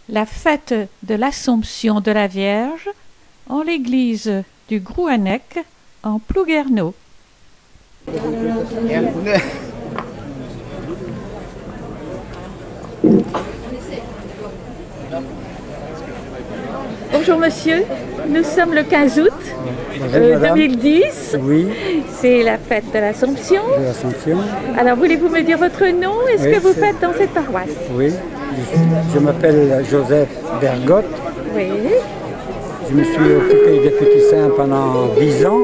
la fête de l'Assomption de la Vierge en l'église du Grouannec en Plouguerneau. Bonjour monsieur, nous sommes le 15 août 2010. Oui. C'est la fête de l'Assomption. De l'Assomption. Alors voulez-vous me dire votre nom et ce que vous faites dans cette paroisse? Oui, je m'appelle Joseph Bergotte. Oui. Je me suis occupé des petits saints pendant 10 ans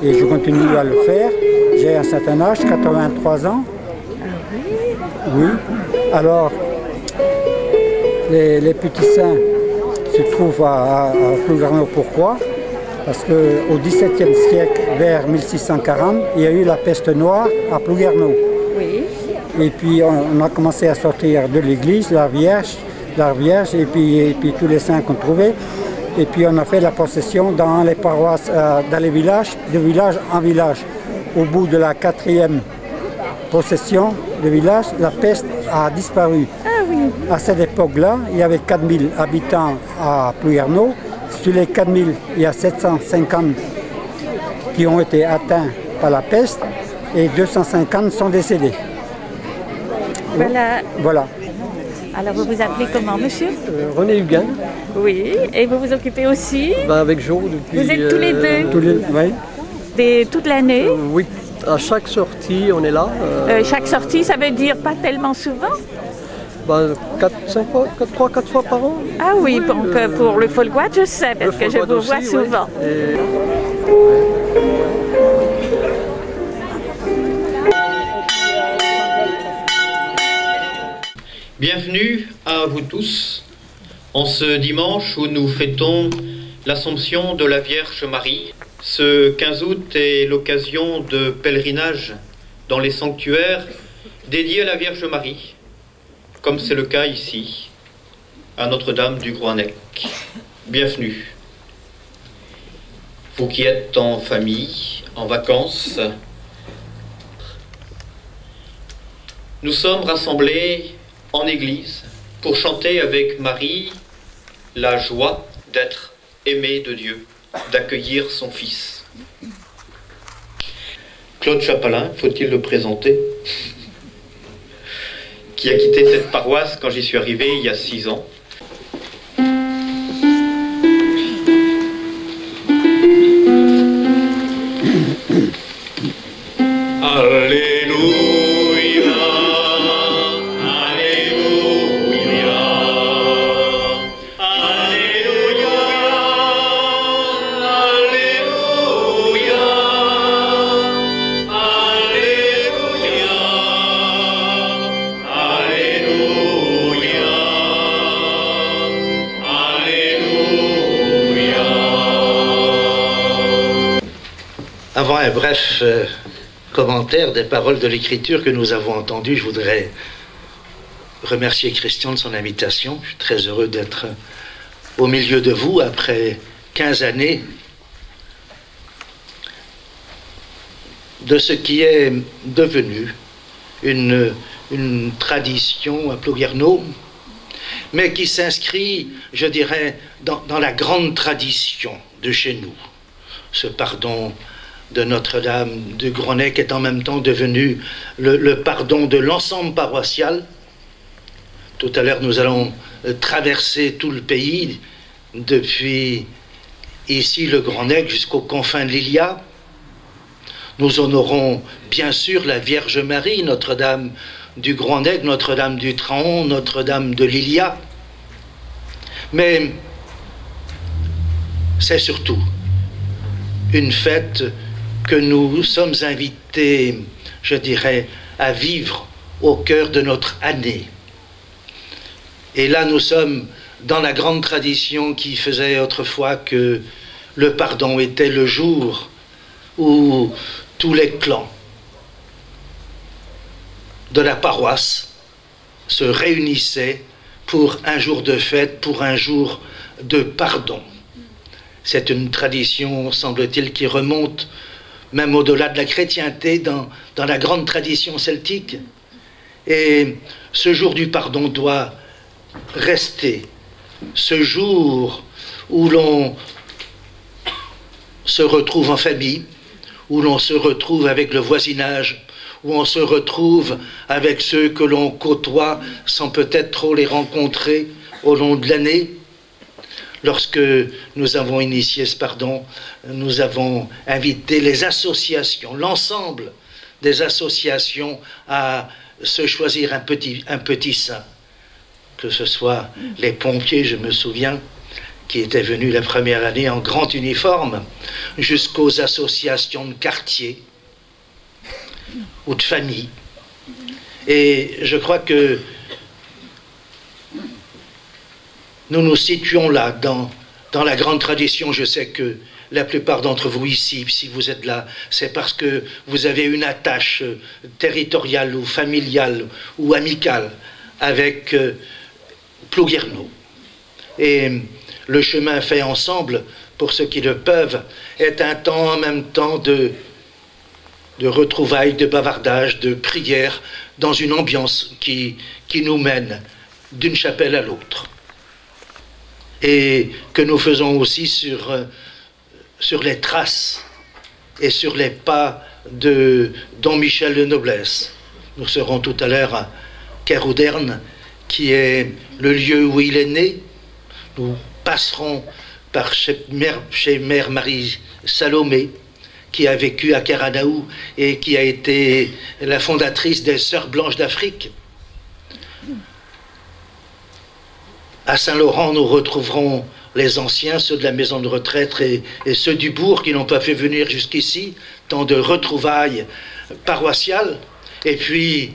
et je continue à le faire. J'ai un certain âge, 83 ans. Ah oui. Oui. Alors, les petits saints se trouvent à Plouguerneau. Pourquoi? Parce qu'au XVIIe siècle, vers 1640, il y a eu la peste noire à Plouguerneau. Oui. Et puis on a commencé à sortir de l'église, la Vierge, et puis tous les saints qu'on trouvait. Et puis on a fait la procession dans les paroisses, dans les villages, de village en village. Au bout de la 4e procession de village, la peste a disparu. Ah oui. À cette époque-là, il y avait 4000 habitants à Plouguerneau. Sur les 4000, il y a 750 qui ont été atteints par la peste et 250 sont décédés. Voilà. Voilà. Alors vous vous appelez comment, monsieur? René Huguin. Oui. Et vous vous occupez aussi? Avec Jo depuis... Vous êtes tous les deux? Oui. Toute l'année? Oui, à chaque sortie on est là. Chaque sortie, ça veut dire pas tellement souvent? 3-4 fois par an. Ah oui, donc pour le Folgoide, je sais, parce que je vous vois aussi, souvent. Ouais. Bienvenue à vous tous en ce dimanche où nous fêtons l'Assomption de la Vierge Marie. Ce 15 août est l'occasion de pèlerinage dans les sanctuaires dédiés à la Vierge Marie, comme c'est le cas ici, à Notre-Dame du Grouannec. Bienvenue. Vous qui êtes en famille, en vacances, nous sommes rassemblés en église pour chanter avec Marie la joie d'être aimé de Dieu, d'accueillir son Fils. Claude Chapalin, faut-il le présenter, qui a quitté cette paroisse quand j'y suis arrivé il y a 6 ans. Alléluia, Alléluia, Alléluia, Alléluia, Alléluia, Alléluia. Avant un bref commentaire des paroles de l'Écriture que nous avons entendues, je voudrais remercier Christian de son invitation. Je suis très heureux d'être au milieu de vous après 15 années de ce qui est devenu une tradition à Plouguerneau, mais qui s'inscrit, je dirais, dans la grande tradition de chez nous. Ce pardon de Notre-Dame du Grouannec est en même temps devenu le pardon de l'ensemble paroissial. Tout à l'heure, nous allons traverser tout le pays, depuis ici le Grouannec jusqu'aux confins de l'Ilia. Nous honorons bien sûr la Vierge Marie, Notre-Dame du Grouannec, Notre-Dame du Traon, Notre-Dame de l'Ilia. Mais c'est surtout une fête que nous sommes invités, je dirais, à vivre au cœur de notre année. Et là, nous sommes dans la grande tradition qui faisait autrefois que le pardon était le jour où tous les clans de la paroisse se réunissaient pour un jour de fête, pour un jour de pardon. C'est une tradition, semble-t-il, qui remonte même au-delà de la chrétienté, dans la grande tradition celtique. Et ce jour du pardon doit rester ce jour où l'on se retrouve en famille, où l'on se retrouve avec le voisinage, où on se retrouve avec ceux que l'on côtoie sans peut-être trop les rencontrer au long de l'année. Lorsque nous avons initié ce pardon, nous avons invité les associations, l'ensemble des associations à se choisir un petit saint. Que ce soit les pompiers, je me souviens, qui étaient venus la première année en grand uniforme, jusqu'aux associations de quartier ou de famille. Et je crois que nous nous situons là, dans la grande tradition. Je sais que la plupart d'entre vous ici, si vous êtes là, c'est parce que vous avez une attache territoriale ou familiale ou amicale avec Plouguerneau. Et le chemin fait ensemble, pour ceux qui le peuvent, est un temps en même temps de retrouvailles, de bavardage, de prière, dans une ambiance qui nous mène d'une chapelle à l'autre. Et que nous faisons aussi sur les traces et sur les pas de Don Michel de Noblesse. Nous serons tout à l'heure à Kérouderne, qui est le lieu où il est né. Nous passerons par chez Mère Marie Salomé, qui a vécu à Karanaou et qui a été la fondatrice des Sœurs Blanches d'Afrique. À Saint-Laurent, nous retrouverons les anciens, ceux de la maison de retraite et ceux du bourg qui n'ont pas fait venir jusqu'ici, tant de retrouvailles paroissiales. Et puis,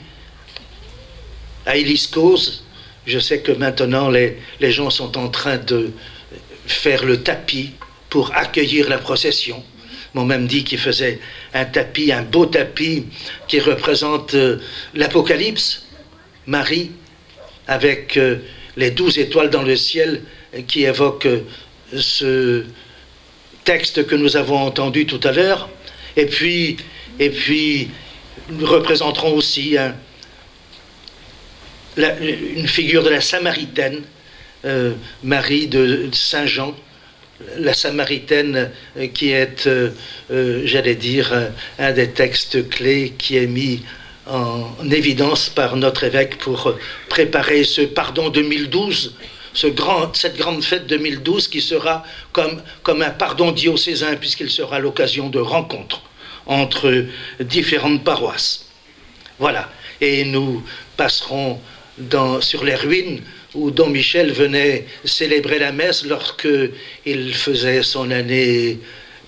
à Éliscose, je sais que maintenant les gens sont en train de faire le tapis pour accueillir la procession. M'ont même dit qu'ils faisaient un tapis, un beau tapis qui représente l'Apocalypse, Marie, avec les 12 étoiles dans le ciel qui évoquent ce texte que nous avons entendu tout à l'heure. Et puis, nous représenterons aussi une figure de la Samaritaine, Marie de Saint-Jean, la Samaritaine qui est, j'allais dire, un des textes clés qui est mis en évidence par notre évêque pour préparer ce pardon 2012, cette grande fête 2012 qui sera comme un pardon diocésain, puisqu'il sera l'occasion de rencontres entre différentes paroisses. Voilà. Et nous passerons sur les ruines où Don Michel venait célébrer la messe lorsqu'il faisait son année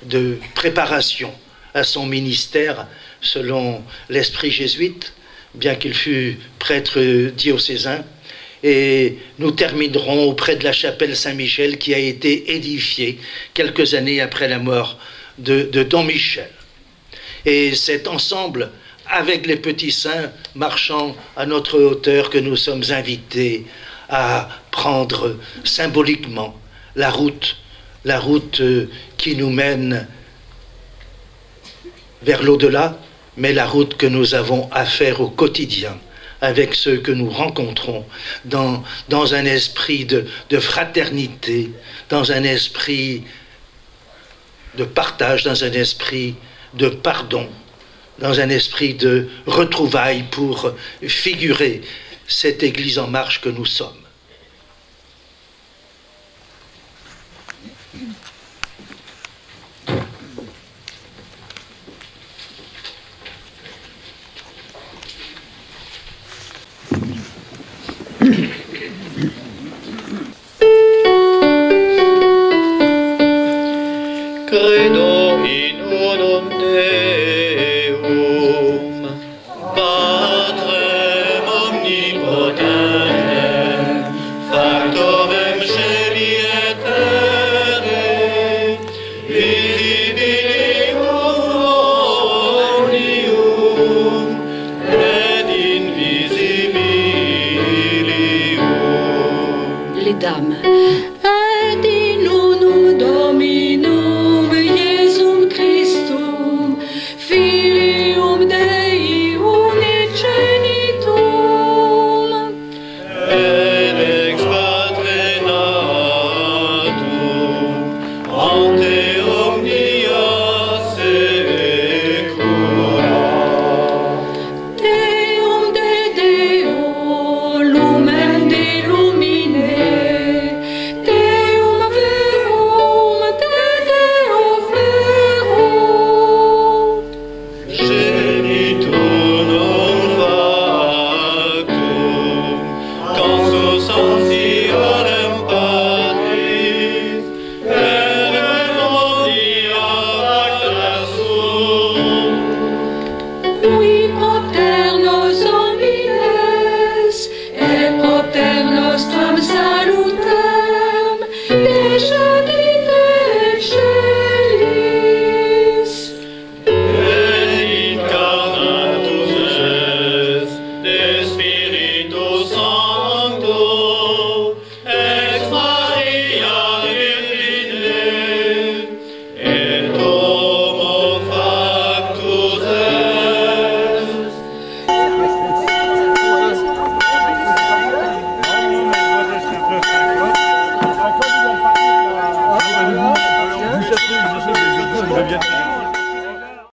de préparation à son ministère selon l'esprit jésuite, bien qu'il fût prêtre diocésain. Et nous terminerons auprès de la chapelle Saint-Michel qui a été édifiée quelques années après la mort de Don Michel. Et c'est ensemble, avec les petits saints marchant à notre hauteur, que nous sommes invités à prendre symboliquement la route qui nous mène vers l'au-delà, mais la route que nous avons à faire au quotidien avec ceux que nous rencontrons dans un esprit de fraternité, dans un esprit de partage, dans un esprit de pardon, dans un esprit de retrouvailles pour figurer cette Église en marche que nous sommes. Credo in unum Deum, Patrem omnipotentem, factorem celi et terrae, visibilium omnium, et invisibilium. Les dames,